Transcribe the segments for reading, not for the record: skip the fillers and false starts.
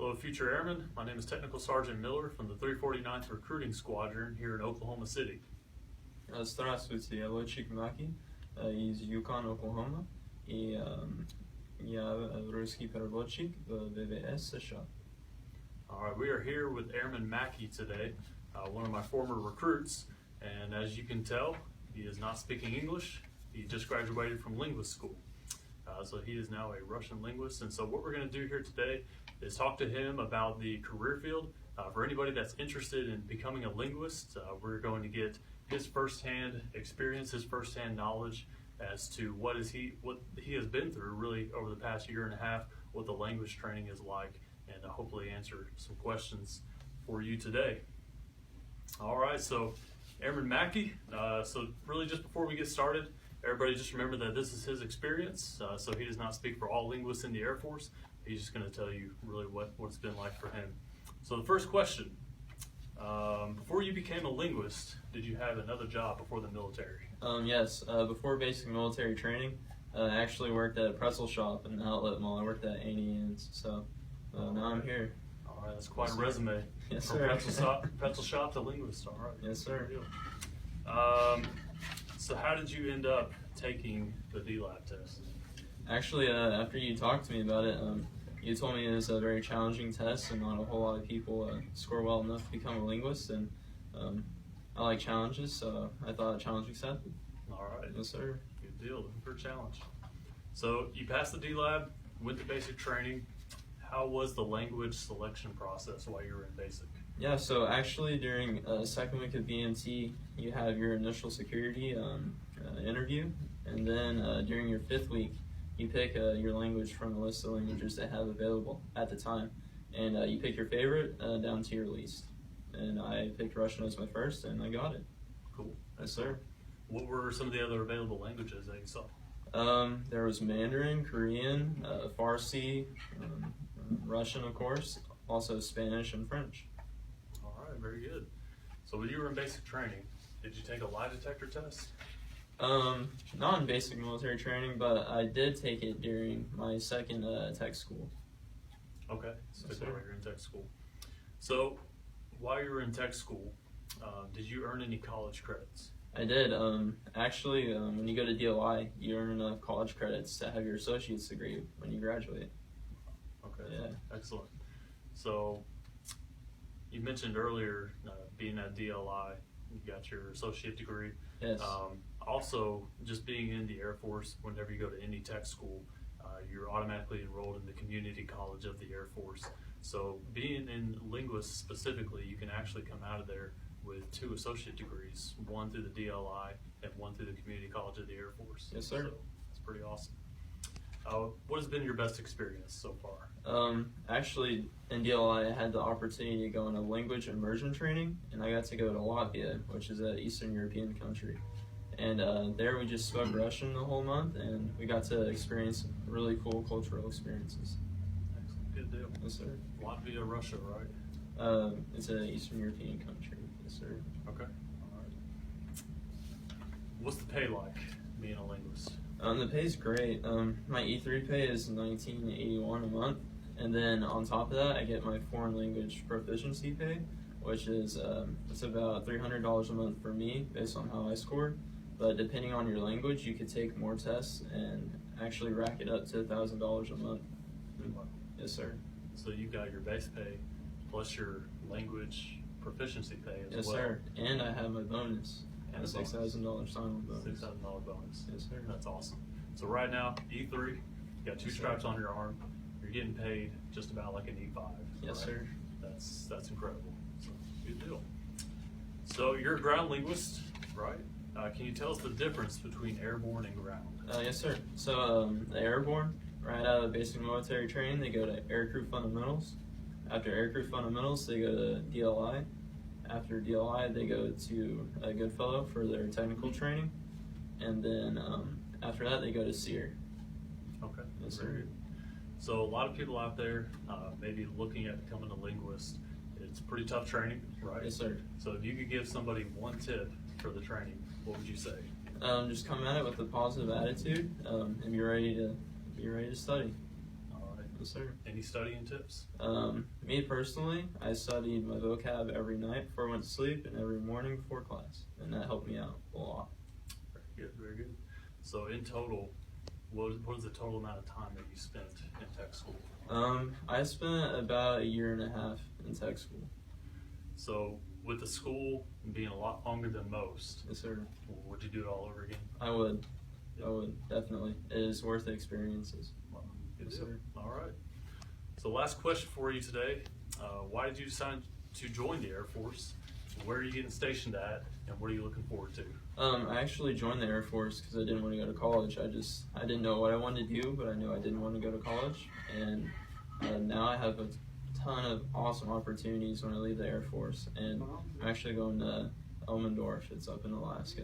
Hello, future airmen. My name is Technical Sergeant Miller from the 349th Recruiting Squadron here in Oklahoma City. Здравствуйте, A1C Macky из Yukon, Oklahoma, и я русский переводчик в ВВС США. All right, we are here with Airman Macky today, one of my former recruits, and as you can tell, he is not speaking English. He just graduated from linguist school. So he is now a Russian linguist, and so what we're going to do here today is talk to him about the career field. For anybody that's interested in becoming a linguist, we're going to get his firsthand experience, his firsthand knowledge as to what he has been through really over the past year and a half, what the language training is like, and hopefully answer some questions for you today. All right, so Airman Macky, so really just before we get started, everybody just remember that this is his experience, so he does not speak for all linguists in the Air Force. He's just going to tell you really what it's been like for him. So the first question, before you became a linguist, did you have another job before the military? Yes, before basic military training, I actually worked at a pretzel shop in the outlet mall. I worked at A1C, so now I'm here. All right, that's quite a resume. Yes, From sir. pretzel shop to linguist, all right. Yes, sir. So how did you end up taking the DLAB test? Actually, after you talked to me about it, you told me it was a very challenging test and not a whole lot of people score well enough to become a linguist, and I like challenges, so I thought a challenge accepted. All right. Yes, sir. Good deal, looking for a challenge. So you passed the DLAB, went to basic training. How was the language selection process while you were in basic? Yeah, so actually during second week of BMT, you have your initial security interview, and then during your 5th week, you pick your language from a list of languages they have available at the time, and you pick your favorite down to your least. And I picked Russian as my first, and I got it. Cool. Yes, sir. What were some of the other available languages that you saw? There was Mandarin, Korean, Farsi, Russian, of course, also Spanish and French. All right, very good. So when you were in basic training, did you take a lie detector test? Not in basic military training, but I did take it during my second tech school. Okay, so Yes, while sir. you're in tech school. So while you were in tech school, did you earn any college credits? I did. Actually, when you go to DLI, you earn enough college credits to have your associate's degree when you graduate. Okay, Yeah. excellent. So you mentioned earlier being at DLI, you got your associate degree. Yes. Also, just being in the Air Force, whenever you go to any tech school, you're automatically enrolled in the community college of the Air Force. So being in linguists specifically, you can actually come out of there with 2 associate degrees, one through the DLI and one through the community college of the Air Force. Yes, sir. So it's pretty awesome. What has been your best experience so far? Actually, in DLI, I had the opportunity to go on a language immersion training, and I got to go to Latvia, which is an Eastern European country. And there we just spoke Russian the whole month, and we got to experience really cool cultural experiences. Excellent, good deal. Yes, sir. Latvia, Russia, right? It's an Eastern European country. Yes, sir. Okay. All right. What's the pay like being a linguist? The pay's great. My E3 pay is $19.81 a month, and then on top of that, I get my foreign language proficiency pay, which is it's about $300 a month for me based on how I score. But depending on your language, you could take more tests and actually rack it up to $1,000 a month. Yes, sir. So you got your base pay plus your language proficiency pay as Yes, well. sir. And I have my bonus. And a a bonus. $6,000 sign-on bonus. $6,000 bonus. Yes, sir. That's awesome. So right now, E3, you got 2 Yes, sir. stripes on your arm. You're getting paid just about like an E5. Yes, right? sir. That's incredible. So good deal. So you're a ground linguist, right? Can you tell us the difference between airborne and ground? Yes, sir. So the airborne, right out of basic military training, they go to aircrew fundamentals. After aircrew fundamentals, they go to DLI. After DLI, they go to a Goodfellow for their technical training, and then after that, they go to SEER. Okay. Yes, Very sir. good. So a lot of people out there maybe looking at becoming a linguist. It's pretty tough training, right? Yes, sir. So if you could give somebody one tip for the training, what would you say? Just come at it with a positive attitude, and be ready to study. All right. Yes, sir. Any studying tips? Me personally, I studied my vocab every night before I went to sleep and every morning before class, and that helped me out a lot. Very good, very good. So in total, what is the total amount of time that you spent in tech school? I spent about a year and a half in tech school. So with the school being a lot longer than most, Yes, sir. would you do it all over again? I would, definitely. It is worth the experiences. Well, good Yes, deal. sir. All right. So last question for you today. Why did you decide to join the Air Force? Where are you getting stationed at, and what are you looking forward to? I actually joined the Air Force because I didn't want to go to college. I didn't know what I wanted to do, but I knew I didn't want to go to college. And now I have a ton of awesome opportunities when I leave the Air Force. And I'm actually going to Elmendorf. It's up in Alaska.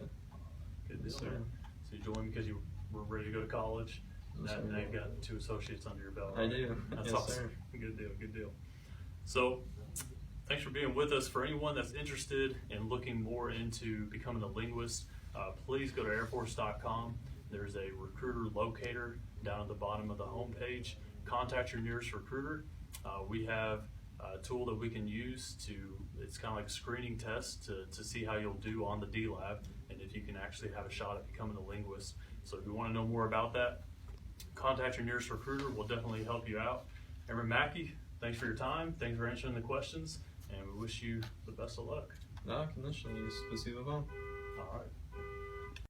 Good deal. Yes, sir. So you joined because you were ready to go to college. Yes, Now sir. you've got 2 associates under your belt. I do. That's Yes, awesome. sir. Good deal, good deal. So thanks for being with us. For anyone that's interested in looking more into becoming a linguist, please go to airforce.com. There's a recruiter locator down at the bottom of the homepage. Contact your nearest recruiter. We have a tool that we can use it's kind of like a screening test to see how you'll do on the D-Lab and if you can actually have a shot at becoming a linguist. So if you want to know more about that, contact your nearest recruiter. We'll definitely help you out. Airman Macky, thanks for your time. Thanks for answering the questions, and we wish you the best of luck. Да, конечно, спасибо вам. All right.